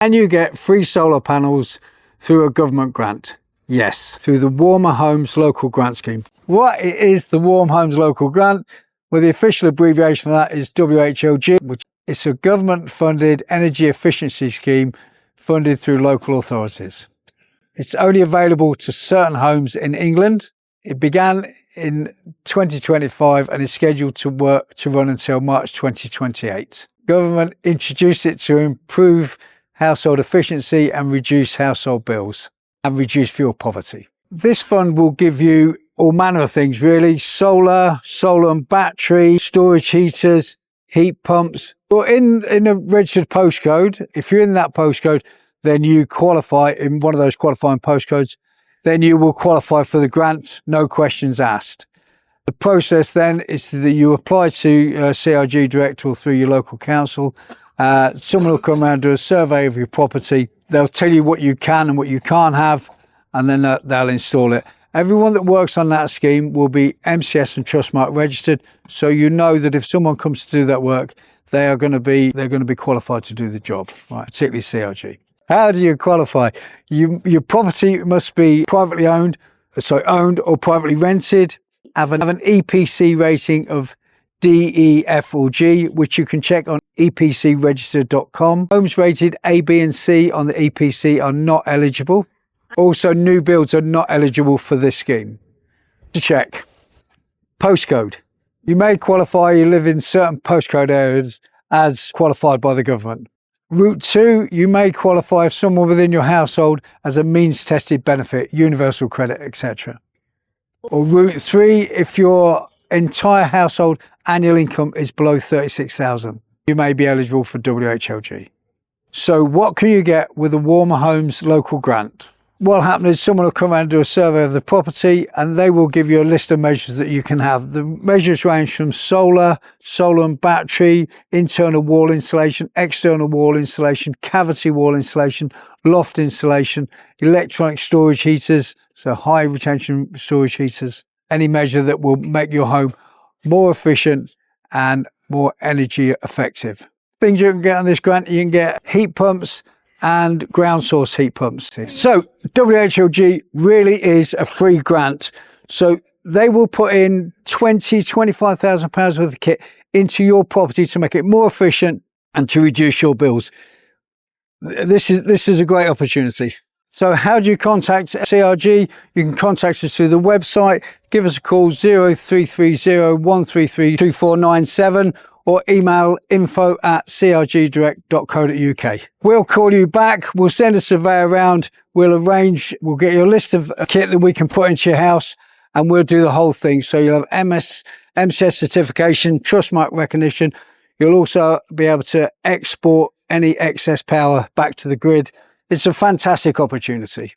And you get free solar panels through a government grant. Yes, through the Warmer Homes Local Grant Scheme. What is the Warm Homes Local Grant? Well, the official abbreviation for that is WHLG, which is a government-funded energy efficiency scheme funded through local authorities. It's only available to certain homes in England. It began in 2025 and is scheduled to run until March 2028. Government introduced it to improve household efficiency and reduce household bills and reduce fuel poverty. This fund will give you all manner of things really: solar and battery, storage heaters, heat pumps. Or in a registered postcode, if you're in that postcode, then you qualify in one of those qualifying postcodes, then you will qualify for the grant, no questions asked. The process then is that you apply to CRG Direct or through your local council. Someone will come around and do a survey of your property. They'll tell you what you can and what you can't have, and then they'll install it. Everyone that works on that scheme will be MCS and Trustmark registered, so you know that if someone comes to do that work, they're going to be qualified to do the job, right? Particularly CRG. How do you qualify? Your property must be privately owned or privately rented, have an EPC rating of D, E, F or G, which you can check on epcregistered.com. Homes rated A, B and C on the EPC are not eligible. Also, new builds are not eligible for this scheme. To check, postcode. You may qualify, you live in certain postcode areas as qualified by the government. Route 2, you may qualify if someone within your household as a means tested benefit, universal credit, etc. Or Route 3, if your entire household annual income is below 36,000, you may be eligible for WHLG. So what can you get with a Warmer Homes Local Grant? What'll happen is someone will come around and do a survey of the property, and they will give you a list of measures that you can have. The measures range from solar and battery, internal wall insulation, external wall insulation, cavity wall insulation, loft insulation, electronic storage heaters, so high retention storage heaters, any measure that will make your home more efficient and more energy effective. Things you can get on this grant: you can get heat pumps and ground source heat pumps. So WHLG really is a free grant. So they will put in £25,000 worth of kit into your property to make it more efficient and to reduce your bills. This is a great opportunity. So how do you contact CRG? You can contact us through the website. Give us a call 0330 133 2497 or email info@crgdirect.co.uk. We'll call you back. We'll send a surveyor around. We'll get you a list of a kit that we can put into your house, and we'll do the whole thing. So you'll have MCS certification, Trustmark recognition. You'll also be able to export any excess power back to the grid. It's a fantastic opportunity.